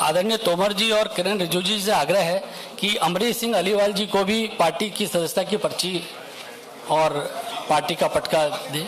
आदरणीय तोमर जी और किरण रिजिजू जी से आग्रह है कि अमरीश सिंह अलीवाल जी को भी पार्टी की सदस्यता की पर्ची और पार्टी का पटका दें।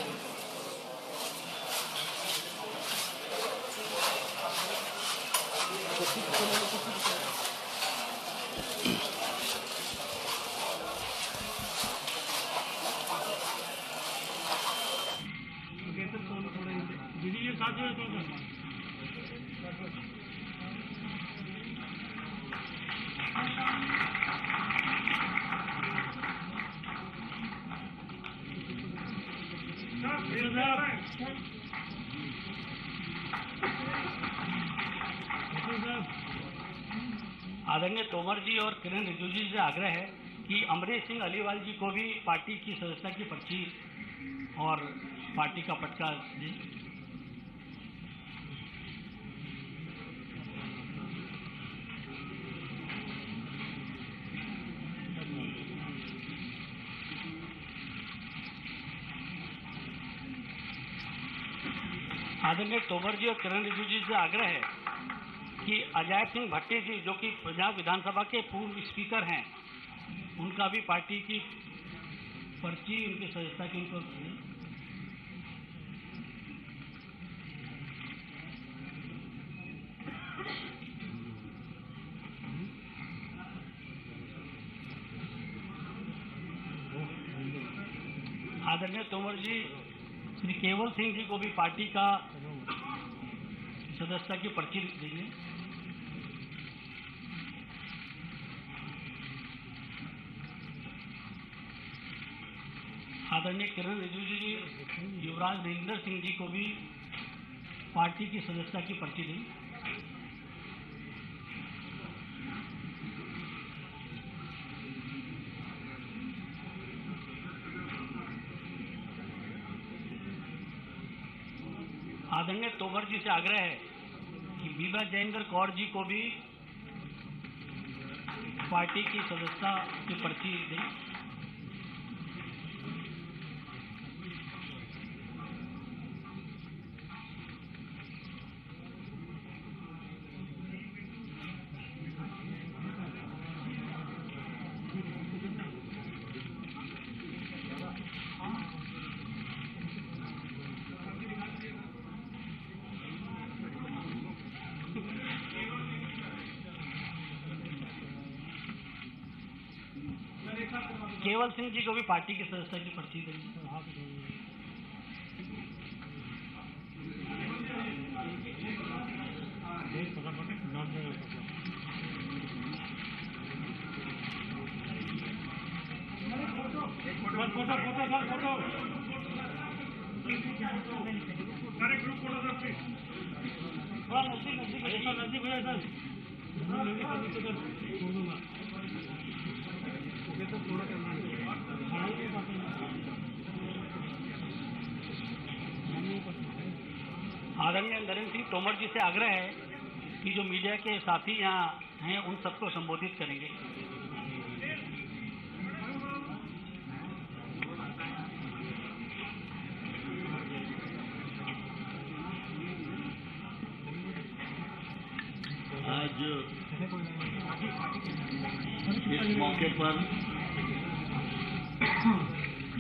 आदरणीय तोमर जी और किरण रिजिजू जी से आग्रह है कि अमरीश सिंह अलीवाल जी को भी पार्टी की सदस्यता की पर्ची और पार्टी का पटका दें। आदरणीय तोमर जी और किरण रिजिजू जी से आग्रह है कि अजय सिंह भट्टी जी जो कि पंजाब विधानसभा के पूर्व स्पीकर हैं, उनका भी पार्टी की पर्ची उनकी सदस्यता की उनको आदरणीय तोमर जी श्री केवल सिंह जी को भी पार्टी का सदस्यता की पर्ची देंगे। आदरणीय किरण रिजिजू जी युवराज अमरिंदर सिंह जी को भी पार्टी की सदस्यता की पर्ची दें। आदरणीय तोमर जी से आग्रह है कि बीबा जयेंद्र कौर जी को भी पार्टी की सदस्यता की पर्ची दें। केवल सिंह जी को भी पार्टी की सदस्यता की पर्ची देंगे। आदरणीय नरेंद्र सिंह तोमर जी से आग्रह है कि जो मीडिया के साथी यहाँ हैं उन सबको संबोधित करेंगे। आज इस मौके पर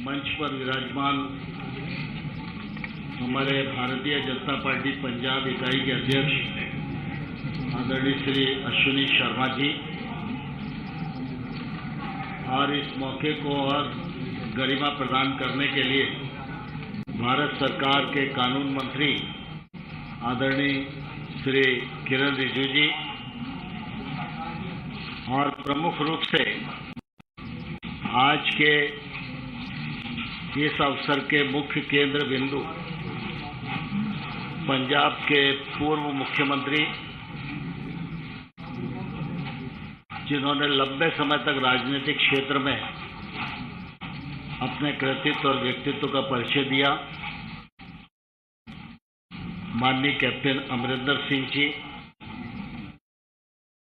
मंच पर विराजमान हमारे भारतीय जनता पार्टी पंजाब इकाई के अध्यक्ष आदरणीय श्री अश्विनी शर्मा जी और इस मौके को और गरिमा प्रदान करने के लिए भारत सरकार के कानून मंत्री आदरणीय श्री किरण रिजिजू जी और प्रमुख रूप से आज के इस अवसर के मुख्य केंद्र बिंदु पंजाब के पूर्व मुख्यमंत्री जिन्होंने लंबे समय तक राजनीतिक क्षेत्र में अपने कृतित्व और व्यक्तित्व का परिचय दिया, माननीय कैप्टन अमरिंदर सिंह जी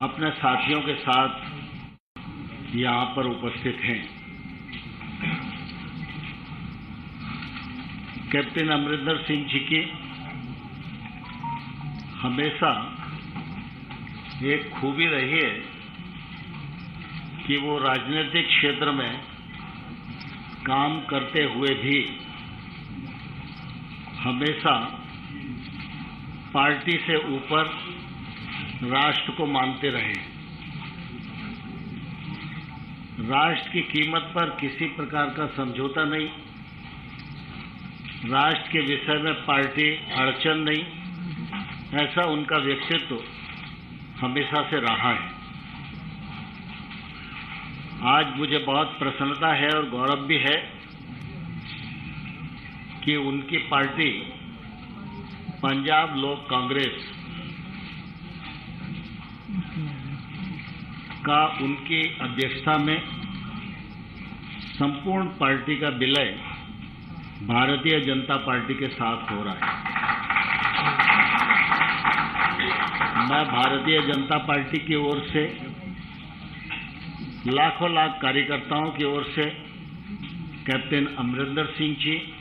अपने साथियों के साथ यहाँ पर उपस्थित हैं। कैप्टन अमरिंदर सिंह जी की हमेशा एक खूबी रही है कि वो राजनीतिक क्षेत्र में काम करते हुए भी हमेशा पार्टी से ऊपर राष्ट्र को मानते रहे। राष्ट्र की कीमत पर किसी प्रकार का समझौता नहीं, राष्ट्र के विषय में पार्टी अड़चन नहीं, ऐसा उनका व्यक्तित्व हमेशा से रहा है। आज मुझे बहुत प्रसन्नता है और गौरव भी है कि उनकी पार्टी पंजाब लोक कांग्रेस का उनकी अध्यक्षता में संपूर्ण पार्टी का विलय भारतीय जनता पार्टी के साथ हो रहा है। मैं भारतीय जनता पार्टी की ओर से लाखों लाख कार्यकर्ताओं की ओर से कैप्टन अमरिंदर सिंह जी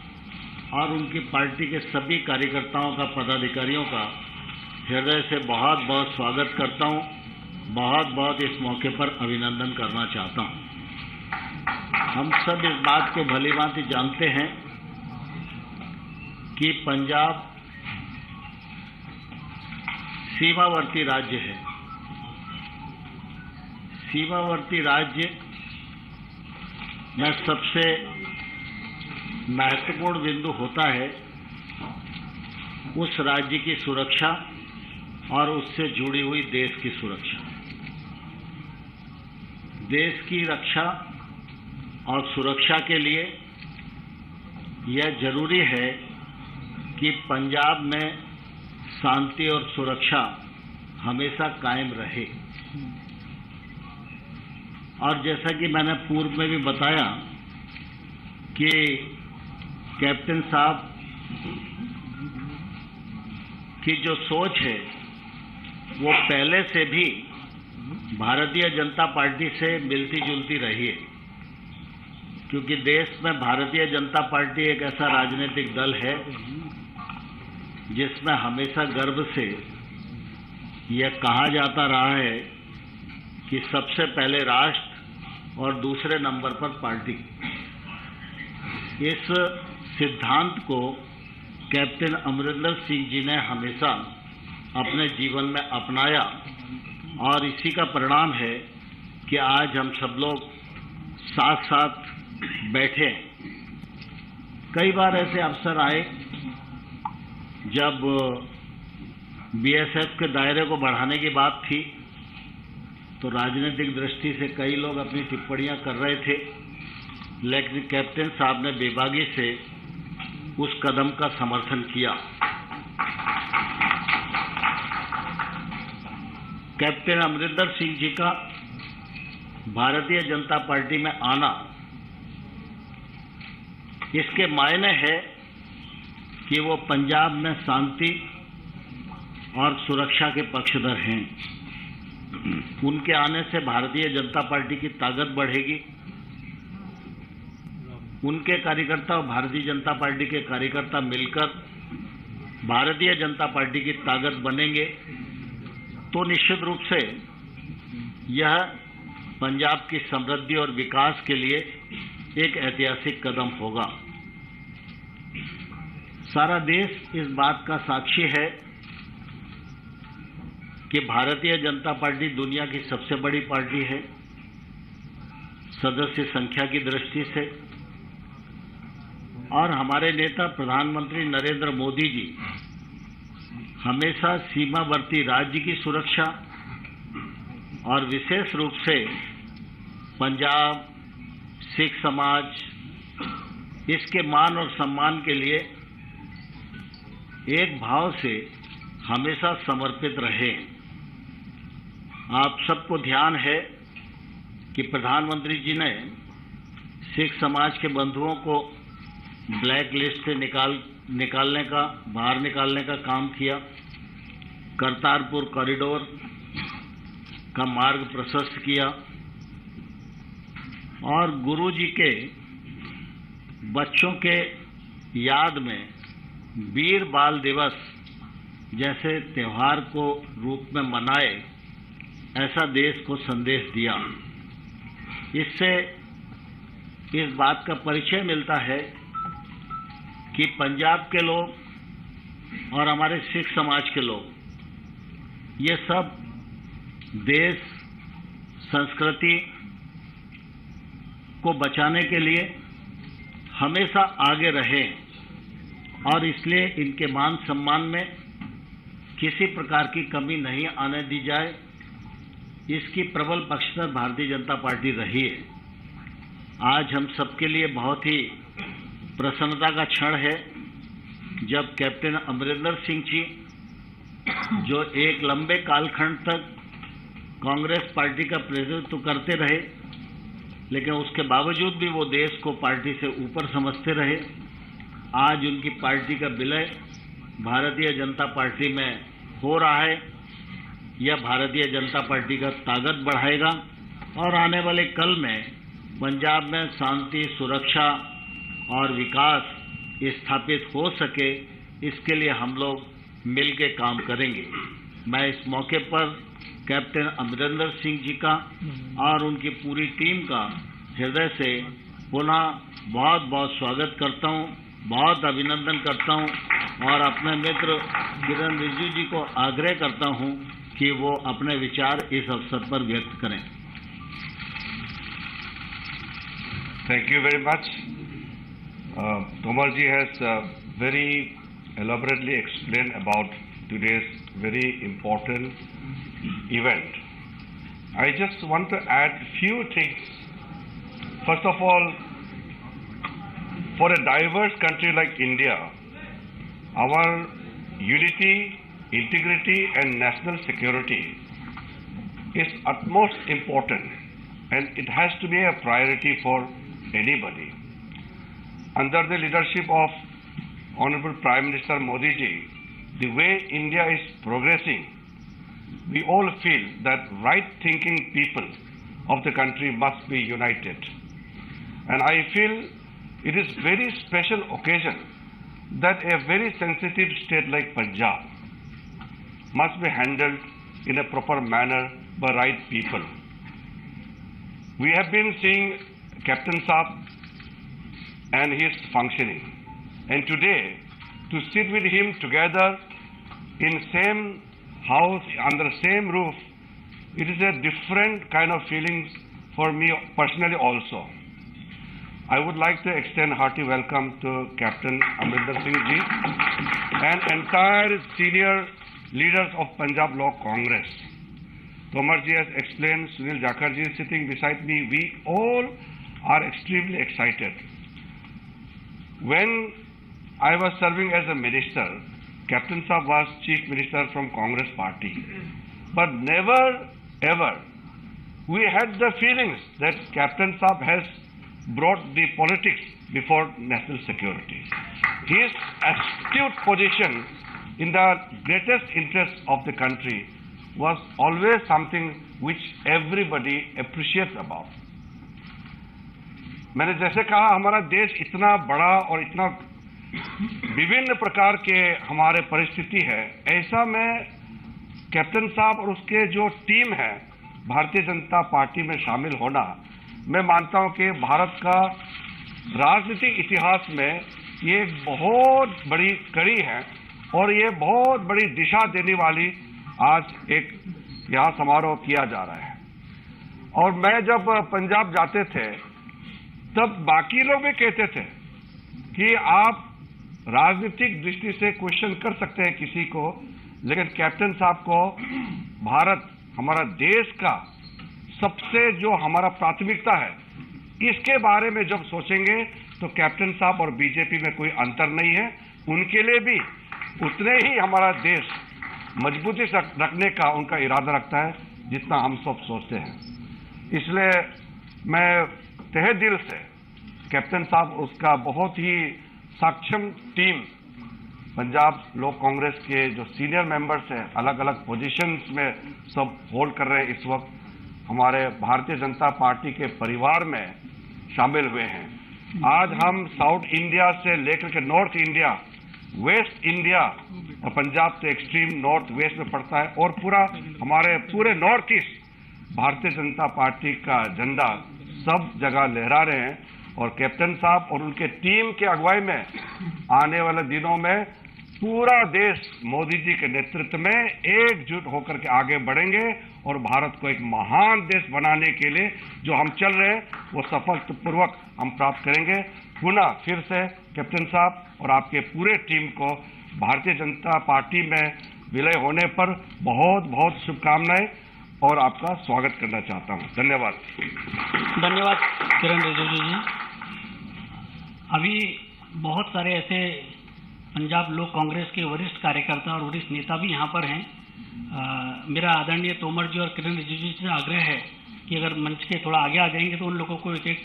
और उनकी पार्टी के सभी कार्यकर्ताओं का, पदाधिकारियों का हृदय से बहुत बहुत स्वागत करता हूं, बहुत बहुत इस मौके पर अभिनंदन करना चाहता हूं। हम सब इस बात को भलीभांति जानते हैं कि पंजाब सीमावर्ती राज्य है। सीमावर्ती राज्य में सबसे महत्वपूर्ण बिंदु होता है उस राज्य की सुरक्षा और उससे जुड़ी हुई देश की सुरक्षा। देश की रक्षा और सुरक्षा के लिए यह जरूरी है कि पंजाब में शांति और सुरक्षा हमेशा कायम रहे। और जैसा कि मैंने पूर्व में भी बताया कि कैप्टन साहब की जो सोच है वो पहले से भी भारतीय जनता पार्टी से मिलती जुलती रही है, क्योंकि देश में भारतीय जनता पार्टी एक ऐसा राजनीतिक दल है जिसमें हमेशा गर्व से यह कहा जाता रहा है कि सबसे पहले राष्ट्र और दूसरे नंबर पर पार्टी। इस सिद्धांत को कैप्टन अमरिंदर सिंह जी ने हमेशा अपने जीवन में अपनाया और इसी का परिणाम है कि आज हम सब लोग साथ साथ बैठे हैं। कई बार ऐसे अवसर आए जब बीएसएफ के दायरे को बढ़ाने की बात थी, तो राजनीतिक दृष्टि से कई लोग अपनी टिप्पणियां कर रहे थे, लेकिन कैप्टन साहब ने बेबागी से उस कदम का समर्थन किया। कैप्टन अमरिंदर सिंह जी का भारतीय जनता पार्टी में आना, इसके मायने है कि वो पंजाब में शांति और सुरक्षा के पक्षधर हैं। उनके आने से भारतीय जनता पार्टी की ताकत बढ़ेगी। उनके कार्यकर्ता और भारतीय जनता पार्टी के कार्यकर्ता मिलकर भारतीय जनता पार्टी की ताकत बनेंगे, तो निश्चित रूप से यह पंजाब की समृद्धि और विकास के लिए एक ऐतिहासिक कदम होगा। सारा देश इस बात का साक्षी है कि भारतीय जनता पार्टी दुनिया की सबसे बड़ी पार्टी है सदस्य संख्या की दृष्टि से, और हमारे नेता प्रधानमंत्री नरेंद्र मोदी जी हमेशा सीमावर्ती राज्य की सुरक्षा और विशेष रूप से पंजाब सिख समाज, इसके मान और सम्मान के लिए एक भाव से हमेशा समर्पित रहे। आप सबको ध्यान है कि प्रधानमंत्री जी ने सिख समाज के बंधुओं को ब्लैक लिस्ट से बाहर निकालने का काम किया। करतारपुर कॉरिडोर का मार्ग प्रशस्त किया और गुरु जी के बच्चों के याद में वीर बाल दिवस जैसे त्यौहार को रूप में मनाए ऐसा देश को संदेश दिया। इससे इस बात का परिचय मिलता है कि पंजाब के लोग और हमारे सिख समाज के लोग ये सब देश संस्कृति को बचाने के लिए हमेशा आगे रहे और इसलिए इनके मान सम्मान में किसी प्रकार की कमी नहीं आने दी जाए, इसकी प्रबल पक्षधर भारतीय जनता पार्टी रही है। आज हम सबके लिए बहुत ही प्रसन्नता का क्षण है जब कैप्टन अमरिंदर सिंह जी, जो एक लंबे कालखंड तक कांग्रेस पार्टी का प्रतिनिधित्व करते रहे, लेकिन उसके बावजूद भी वो देश को पार्टी से ऊपर समझते रहे, आज उनकी पार्टी का विलय भारतीय जनता पार्टी में हो रहा है। यह भारतीय जनता पार्टी का ताकत बढ़ाएगा और आने वाले कल में पंजाब में शांति, सुरक्षा और विकास स्थापित हो सके, इसके लिए हम लोग मिलकर काम करेंगे। मैं इस मौके पर कैप्टन अमरिंदर सिंह जी का और उनकी पूरी टीम का हृदय से पुनः बहुत बहुत स्वागत करता हूं, बहुत अभिनंदन करता हूं और अपने मित्र किरण रिजिजू जी को आग्रह करता हूं कि वो अपने विचार इस अवसर पर व्यक्त करें। Thank you very much. Tomar ji has very elaborately explained about today's very important event. I just want to add few things. First of all, for a diverse country like India, our unity, integrity and national security is utmost important, and it has to be a priority for anybody. Under the leadership of Honorable Prime Minister Modi ji, the way India is progressing, we all feel that right-thinking people of the country must be united. And I feel it is very special occasion that a very sensitive state like Punjab must be handled in a proper manner by right people. We have been seeing Captain Saab and his functioning, and today to sit with him together in same house, under same roof, it is a different kind of feelings for me personally also. I would like to extend hearty welcome to Captain Amarinder Singh ji and entire senior leaders of Punjab Law Congress. Tomar ji has explained, Sunil Jakhar ji is sitting beside me. We all are extremely excited. When I was serving as a minister, Captain Saab was Chief Minister from Congress Party. But never ever we had the feelings that Captain Saab has brought the politics before national security. His astute position in the greatest interest of the country was always something which everybody appreciates about. मैंने जैसे कहा, हमारा देश इतना बड़ा और इतना विभिन्न प्रकार के हमारे परिस्थिति है, ऐसा में कैप्टन साहब और उसके जो टीम है भारतीय जनता पार्टी में शामिल होना, मैं मानता हूं कि भारत का राजनीतिक इतिहास में ये एक बहुत बड़ी कड़ी है और ये बहुत बड़ी दिशा देने वाली आज एक यहाँ समारोह किया जा रहा है। और मैं जब पंजाब जाते थे तब बाकी लोग भी कहते थे कि आप राजनीतिक दृष्टि से क्वेश्चन कर सकते हैं किसी को, लेकिन कैप्टन साहब को भारत, हमारा देश का सबसे जो हमारा प्राथमिकता है, इसके बारे में जब सोचेंगे तो कैप्टन साहब और बीजेपी में कोई अंतर नहीं है। उनके लिए भी उतने ही हमारा देश मजबूती से रखने का उनका इरादा रखता है जितना हम सब सोचते हैं। इसलिए मैं तहे दिल से कैप्टन साहब, उसका बहुत ही सक्षम टीम, पंजाब लोक कांग्रेस के जो सीनियर मेंबर्स हैं, अलग अलग पोजीशंस में सब होल्ड कर रहे हैं, इस वक्त हमारे भारतीय जनता पार्टी के परिवार में शामिल हुए हैं। आज हम साउथ इंडिया से लेकर के नॉर्थ इंडिया, वेस्ट इंडिया, और पंजाब से एक्सट्रीम नॉर्थ वेस्ट में पड़ता है, और पूरा हमारे पूरे north east Bharatiya Janata party का झंडा सब जगह लहरा रहे हैं और कैप्टन साहब और उनके टीम के अगुवाई में आने वाले दिनों में पूरा देश मोदी जी के नेतृत्व में एकजुट होकर के आगे बढ़ेंगे और भारत को एक महान देश बनाने के लिए जो हम चल रहे हैं वो सफलतापूर्वक हम प्राप्त करेंगे। पुनः फिर से कैप्टन साहब और आपके पूरे टीम को भारतीय जनता पार्टी में विलय होने पर बहुत बहुत शुभकामनाएं और आपका स्वागत करना चाहता हूं। धन्यवाद। धन्यवाद किरण रिजिजू जी। अभी बहुत सारे ऐसे पंजाब लोक कांग्रेस के वरिष्ठ कार्यकर्ता और वरिष्ठ नेता भी यहाँ पर हैं। मेरा आदरणीय तोमर जी और किरण रिजिजू से आग्रह है कि अगर मंच के थोड़ा आगे आ जाएंगे तो उन लोगों को एक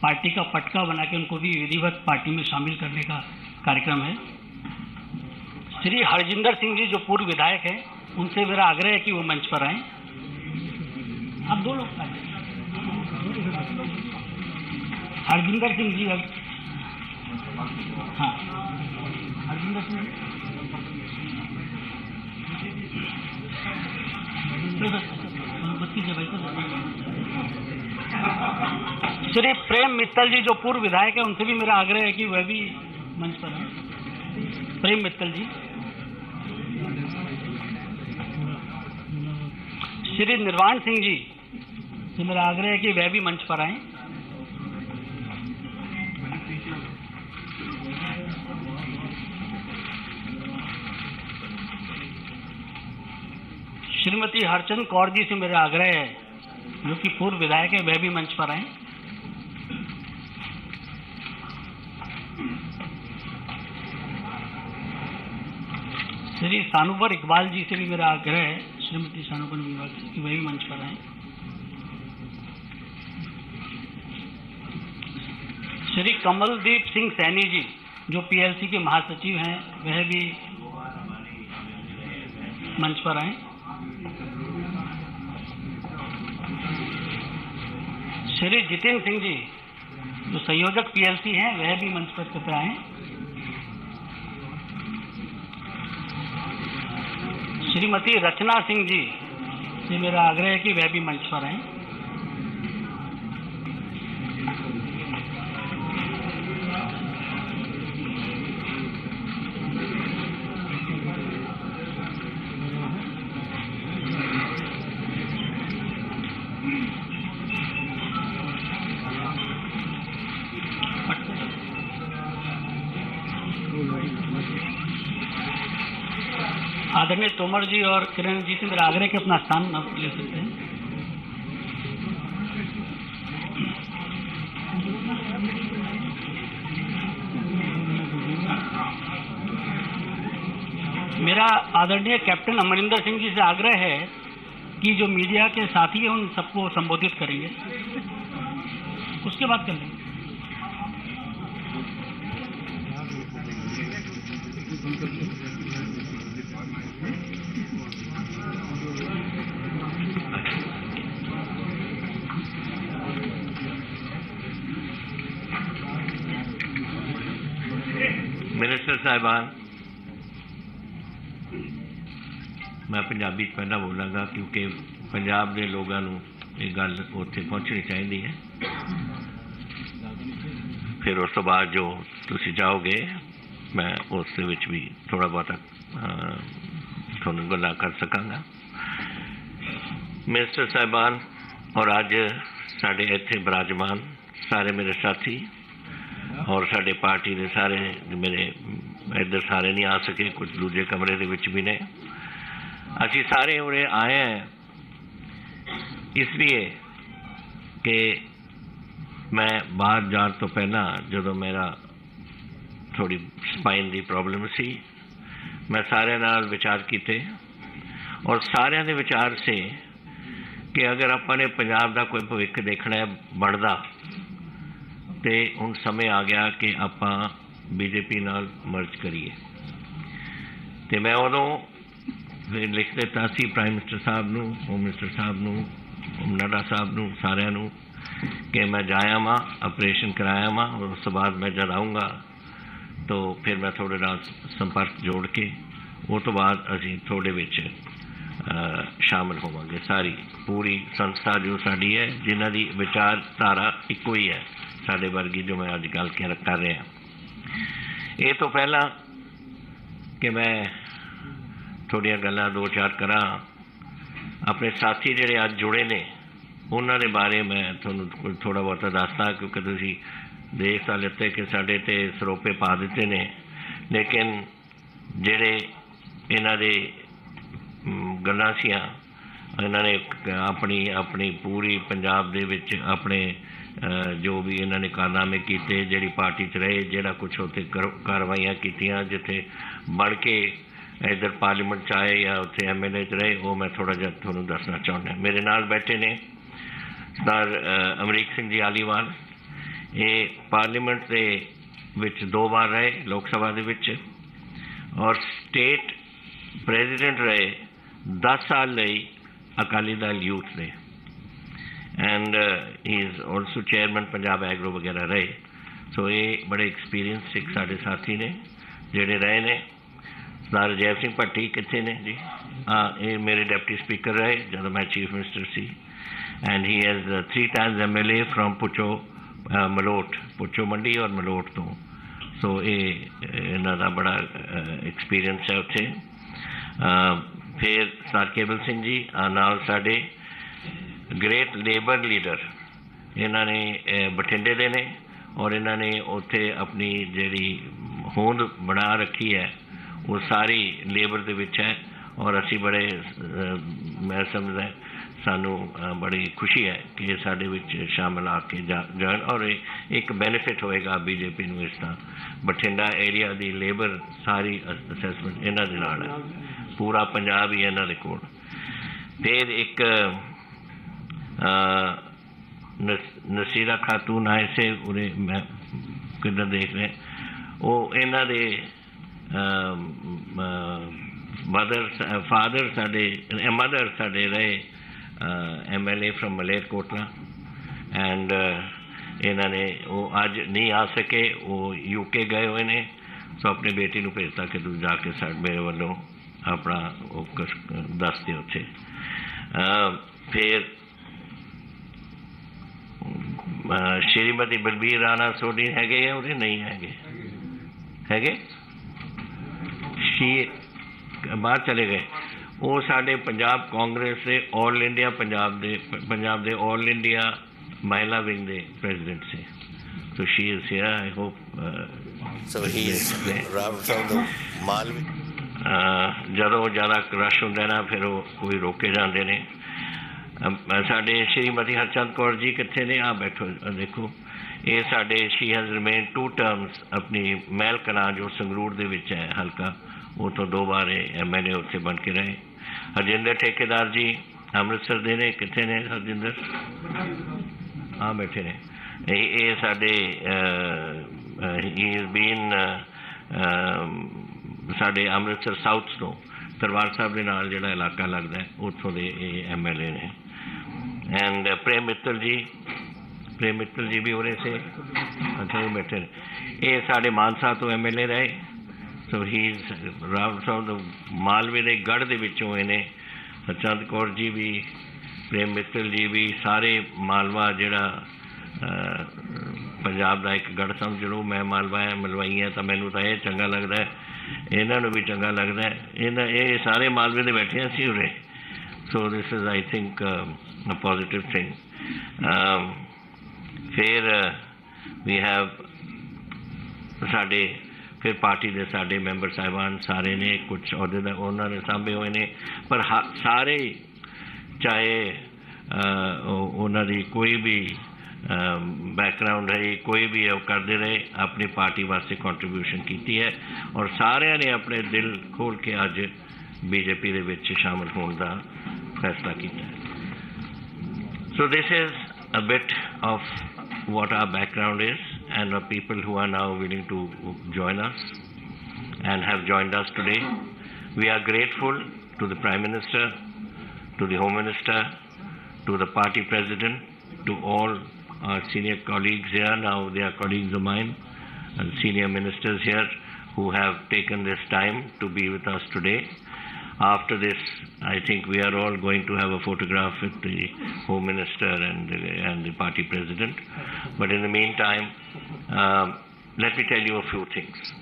पार्टी का पटका बना के उनको भी विधिवत पार्टी में शामिल करने का कार्यक्रम है। श्री हरजिंदर सिंह जी जो पूर्व विधायक हैं, उनसे मेरा आग्रह है कि वो मंच पर आएं। आप दो लोग आए। हरजिंदर सिंह जी अब हाँ हरजिंदर सिंह श्री प्रेम मित्तल जी जो पूर्व विधायक है, उनसे भी मेरा आग्रह है कि वह भी मंच पर आए। प्रेम मित्तल जी। श्री निर्वाण सिंह जी से मेरा आग्रह है कि वह भी मंच पर आए। श्रीमती हरचंद कौर जी से मेरा आग्रह है, जो कि पूर्व विधायक है, वह भी मंच पर आए। श्री सानुवर इकबाल जी से भी मेरा आग्रह है, श्रीमती सानुवर इकबाल जी की वह भी मंच पर आए। श्री कमलदीप सिंह सैनी जी जो पीएलसी के महासचिव हैं, वह भी मंच पर आए। श्री जितेंद्र सिंह जी जो संयोजक पीएलसी हैं, वह भी मंच पर कृपया आए। श्रीमती रचना सिंह जी से मेरा आग्रह है कि वह भी मंच पर आए। आदरणीय तोमर जी और किरण जी से मेरा आग्रह कि अपना स्थान आप ले सकते हैं। मेरा आदरणीय कैप्टन अमरिंदर सिंह जी से आग्रह है कि जो मीडिया के साथी हैं उन सबको संबोधित करेंगे, उसके बाद कर लेंगे। मिनिस्टर साहिबान, मैं पंजाबी पहला बोलांगा क्योंकि पंजाब के लोगों को ये गल उत्थे पहुँचनी चाहिए है। फिर उस तो बाद जो तुसी जाओगे मैं उस भी थोड़ा बहुत थोड़ी गल्लां कर सकांगा। मिनिस्टर साहिबान और अज साडे इत्थे विराजमान सारे मेरे साथी और साडे पार्टी के सारे मेरे इधर सारे नहीं आ सके, कुछ दूजे कमरे दे विच भी ने। असी सारे उरे आए हैं इसलिए कि मैं बाहर जाने तो पहला जो मेरा थोड़ी स्पाइन की प्रॉब्लम सी, मैं सारे नाल विचार किए और सारे दे विचार से कि अगर अपने पंजाब का कोई भविख देखना है बनता तो हुण समय आ गया कि आप बीजेपी नाल मर्ज करिए। तो मैं उदों लिख दिता सी प्राइम मिनिस्टर साहब नूं, होम मिनिस्टर साहब नूं, नाडा साहब नूं, सारिਆਂ नूं कि मैं जाया वहाँ ऑपरेशन कराया वहाँ और उस बाद मैं जब आऊँगा तो फिर मैं थोड़े नाल संपर्क जोड़ के वो तो बाद असी थोड़े विच शामिल होवांगे। सारी पूरी संस्था जो साड़ी है जिन्हां दी विचारधारा इक्को ही है साडे वर्गी जो मैं अज गल कर रहा। ये तो पहला कि मैं थोड़ियां गल्लां दो चार करा अपने साथी जिहड़े अज जुड़े ने उन्हां दे बारे मैं तुहानूं थोड़ा बहुता दसदा, क्योंकि तुसीं देख तां लिते कि साडे ते सरोपे पा दिते ने, लेकिन जिहड़े इन्हां दे गल्लां सीआं इन्हां ने अपनी अपनी पूरी पंजाब दे विच अपने जो भी इन्हां ने कारनामे कीते, जिहड़ी पार्टी च रहे, जिहड़ा कुछ उत्थे कार्रवाइयां कीतियां, जिथे बण के इधर पार्लीमेंट च आए या उत्थे MLA च रहे, वो मैं थोड़ा जिहा तुहानूं दसना चाहुंदा। मेरे नाल बैठे ने सरदार अमरीक सिंह जी आलीवाल, ये पार्लीमेंट दे विच 2 बार रहे लोक सभा दे विच, और स्टेट प्रेजिडेंट रहे 10 साल लई Akali Dal youth they, and he is also chairman Punjab agro वगैरह रहे। सो ये बड़े एक्सपीरियंस एक साढ़े साथी ने जिहड़े रहे ने। सरदार जय सिंह भट्टी कित्थे ने जी? ये मेरे डिप्टी स्पीकर रहे जब मैं चीफ मिनिस्टर सी, and he has 3 times MLA from पुचो मलोट, पुचो मंडी और मलोट तो। सो ये इन्हां दा बड़ा एक्सपीरियंस है उत्थे। फिर सरदार केबल सिंह जी नाल साडे ग्रेट लेबर लीडर, इन्हां ने बठिंडे दे ने, और इन्हां ने उत्थे अपनी जिहड़ी होंद बना रखी है वो सारी लेबर दे विच है, और असी बड़े मैं समझदा सानू बड़ी खुशी है कि साडे विच शामिल आके जान, और एक बेनिफिट होएगा BJP नूं इस तरह। बठिंडा एरिया दी लेबर सारी असैसमेंट इन्हां दे नाल है, पूरा पंजाब ही इन्हां दे कोल। फिर एक नसीरा खातून आए से उन्हें मैं किधर देख रहे, वो इन्हां दे मदर साडे रहे MLA फ्रॉम मलेरकोटला, एंड इन्हां ने वो अज नहीं आ सके, वो UK गए हुए ने। सो अपनी बेटी नूं भेजता कि तू जाके मेरे वालों अपना दस दे उत्थे। फिर श्रीमती बलबीर राणा सोनी हैगे है उहदे नहीं हैगे बाहर चले गए। वो साडे पंजाब कांग्रेस के all India Punjab they all India महिला विंग दे प्रेजिडेंट से। So she is here. I hope. So he is Ram from the Malvi. ਜਦੋਂ ज़्यादा रश होंदा ना फिर वो कोई रोके जाते ने। साडे श्रीमती हरचंद कौर जी कितने ने? आ बैठो देखो, ये साडे शी हैज़ रिमेन 2 terms अपनी महल कलां जो संगरूर दे विच है हल्का, वो तो 2 बार MLA उत्थे बन के रहे। हरजिंदर ठेकेदार जी अमृतसर दे ने, कितने ने हरजिंदर? हाँ बैठे ने। ये साडे ही इज़ बीन साडे अमृतसर साउथ तो दरबार साहब के नाल जिहड़ा इलाका लगता है उत्थों दे MLA ने। एंड प्रेम मित्तल जी भी उरे से, अच्छा वो बैठे ने। ये साडे मानसा तो MLA रहे। सो ही राम साहब मालवे के गढ़ के विचों इन्हें हरचंद कौर जी भी, प्रेम मित्तल जी भी, सारे मालवा जिहड़ा पंजाब का एक गढ़ समझ लो। मैं मालवा मलवाई है तो मैनू तो यह चंगा लगता है, इन्हों भी चंगा लगता है। ये सारे मालवे के बैठे असी उरे। So this is I think a positive thing. फिर वी हैव साडे फिर पार्टी के साडे मैंबर साहिबान सारे ने कुछ अहदे उन्होंने सांभे हुए ने, पर सारे चाहे उन्होंने कोई भी बैकग्राउंड रही, कोई भी करते रहे, अपनी पार्टी वास्ते कंट्रीब्यूशन की है, और सारे ने अपने दिल खोल के अज BJP दे विच शामिल होने का फैसला किया। So this is a bit of what our background is and the people who are now willing to join us and have joined us today. We are grateful to the Prime Minister, to the Home Minister, to the party president, to all our senior colleagues here. Now they are colleagues of mine, and senior ministers here who have taken this time to be with us today. after this, I think we are all going to have a photograph with the Home Minister and the party president. But in the meantime, let me tell you a few things.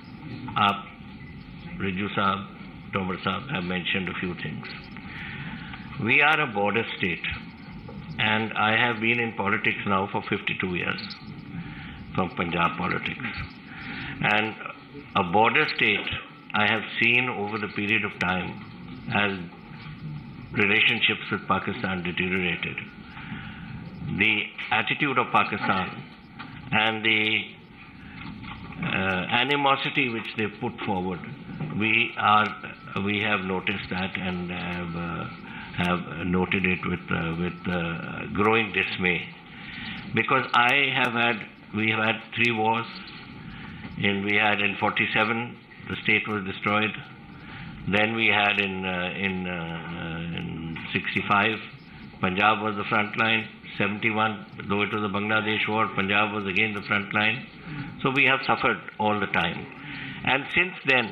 Riju Saab, Tomar Saab have mentioned a few things. We are a border state, and I have been in politics now for 52 years, from Punjab politics. And a border state, I have seen over the period of time as relationships with Pakistan deteriorated. The attitude of Pakistan and the animosity which they put forward, we have noticed that and have noted it with growing dismay, because we have had 3 wars. We had in 47, the state was destroyed. Then we had in 65, Punjab was the front line. 71, though it was a Bangladesh war, Punjab was again the front line. So we have suffered all the time. And since then,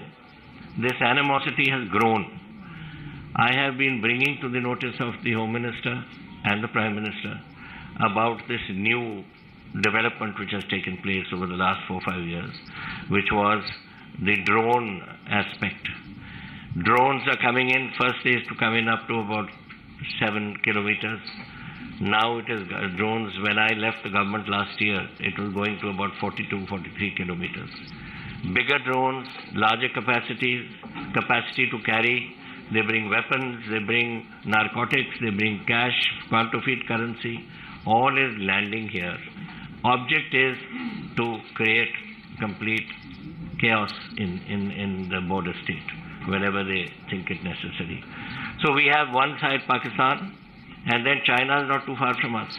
this animosity has grown. I have been bringing to the notice of the Home Minister and the Prime Minister about this new development which has taken place over the last 4 or 5 years, which was the drone aspect. Drones are coming in. First they used to come in up to about 7 kilometers. Now it is drones. When I left the government last year, it was going to about 42, 43 kilometers. Bigger drones, larger capacity to carry. They bring weapons, they bring narcotics, they bring cash, counterfeit currency. All is landing here. Object is to create complete chaos in the border state whenever they think it necessary. So we have one side Pakistan, and then China is not too far from us.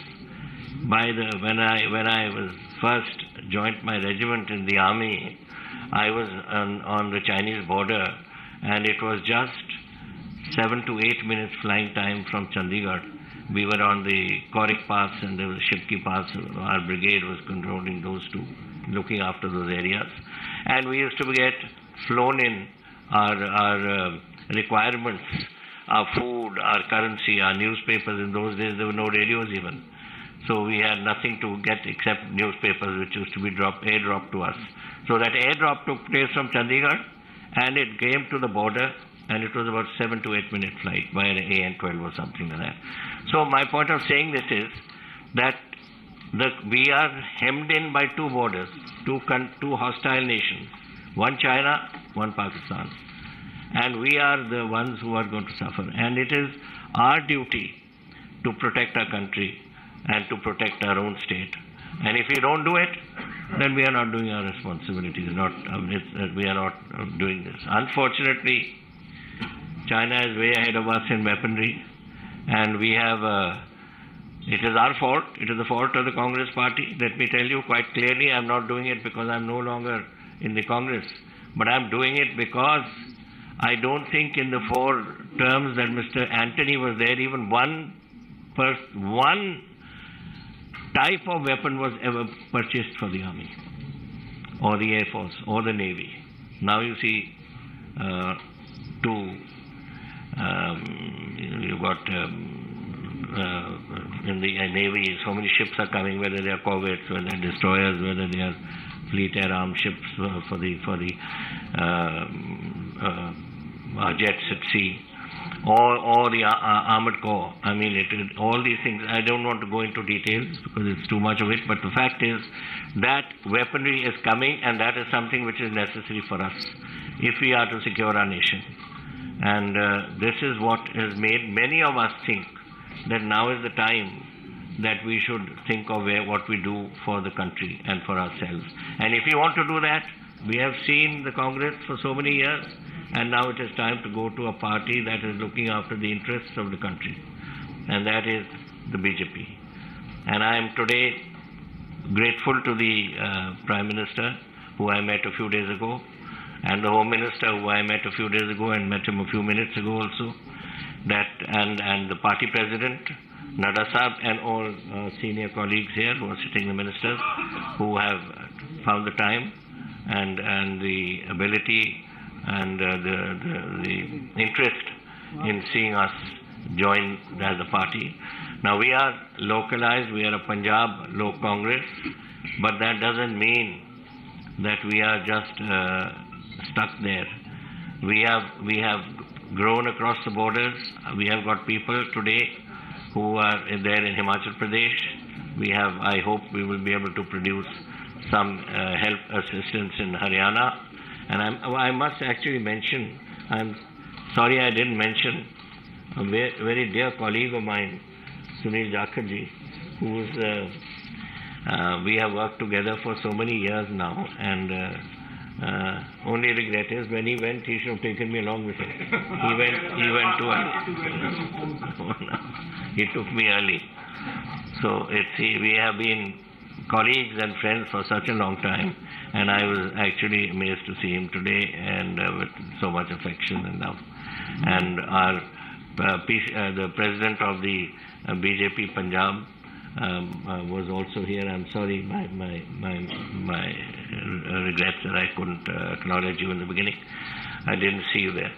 When I was first joined my regiment in the army, I was on the Chinese border, and it was just 7 to 8 minutes flying time from Chandigarh. We were on the Korik Pass and there was Shipki Pass. Our brigade was controlling those two, looking after those areas. And we used to get flown in our requirements, our food, our currency, our newspapers. In those days, there were no radios even. So we had nothing to get except newspapers, which used to be airdropped to us. So that airdrop took place from Chandigarh, and it came to the border, and it was about 7 to 8 minute flight by an AN-12 or something like that. So my point of saying this is that we are hemmed in by 2 borders, two hostile nations, one China, one Pakistan. And we are the ones who are going to suffer. And it is our duty to protect our country and to protect our own state. And if we don't do it, then we are not doing our responsibilities. We are not doing this. Unfortunately, China is way ahead of us in weaponry, and we have it is our fault. It is the fault of the Congress party. Let me tell you quite clearly, I'm not doing it because I'm no longer in the Congress, but I'm doing it because I don't think in the 4 terms that Mr. Antony was there, even one type of weapon was ever purchased for the Army or the Air Force or the Navy. Now you see you've got in the Navy, so many ships are coming, whether they are corvettes, whether they are destroyers, whether they are fleet air armed ships for the jets at sea, or the armored corps. I mean, all these things, I don't want to go into details because it's too much of it, but the fact is that weaponry is coming, and that is something which is necessary for us if we are to secure our nation. And this is what has made many of us think that now is the time that we should think of what we do for the country and for ourselves. And if we want to do that, we have seen the Congress for so many years, and now it is time to go to a party that is looking after the interests of the country, and that is the BJP. And I am today grateful to the Prime Minister, who I met a few days ago, and the Home Minister, who I met a few days ago and met him a few minutes ago also, and the party president, Nadda Saab, and all senior colleagues here who are sitting, the ministers, who have found the time and the ability and the interest in seeing us join as a party. Now we are localized, we are a Punjab Lok Congress, but that doesn't mean that we are just stuck there. We have grown across the borders. We have got people today who are there in Himachal Pradesh. We have, I hope we will be able to produce some help assistance in Haryana. And I must actually mention, I'm sorry I didn't mention a very dear colleague of mine, Sunil Jakharji, who's we have worked together for so many years now, and only regret is when he went, he should have taken me along with him. He went too early. He took me early. So we have been colleagues and friends for such a long time, and I was actually amazed to see him today, and with so much affection and love. And our the president of the BJP Punjab was also here. I'm sorry, my regrets that I couldn't acknowledge you in the beginning. I didn't see you there.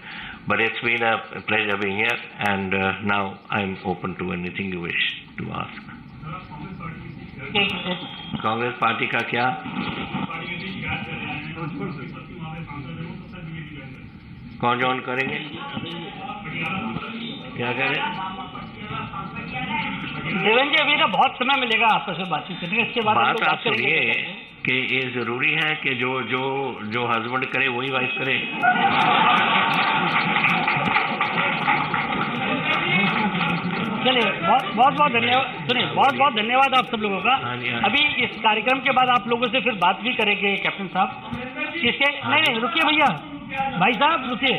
But it's been a pleasure being here, and now I'm open to anything you wish to ask. Congress party का क्या? कौन join करेंगे? क्या करें? देवेंद्र जी, अभी ना बहुत समय मिलेगा आपस में बातचीत करने, इसके बाद बात आप सुनिए कि ये जरूरी है कि जो हस्बैंड करे वही वाइफ करे। चलिए, बहुत धन्यवाद। सुनिए, बहुत धन्यवाद आप सब लोगों का। अभी इस कार्यक्रम के बाद आप लोगों से फिर बात भी करेंगे कैप्टन साहब। इसके नहीं रुकिए भैया, भाई साहब रुकिए।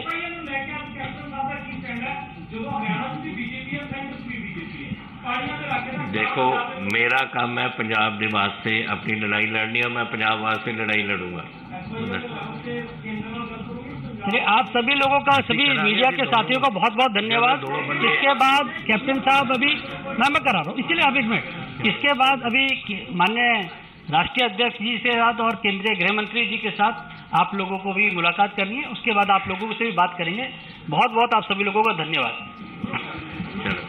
देखो, मेरा काम है पंजाब के वास्ते अपनी लड़ाई लड़नी, और मैं पंजाब वास्ते लड़ाई लड़ूंगा। आप सभी लोगों का, सभी मीडिया के साथियों का बहुत धन्यवाद। इसके बाद कैप्टन साहब, अभी मैं करा रहा हूँ, इसीलिए आप 1 मिनट। इसके बाद अभी माननीय राष्ट्रीय अध्यक्ष जी से साथ और केंद्रीय गृह मंत्री जी के साथ आप लोगों को भी मुलाकात करनी है। उसके बाद आप लोगों से भी बात करेंगे। बहुत आप सभी लोगों का धन्यवाद। चलो।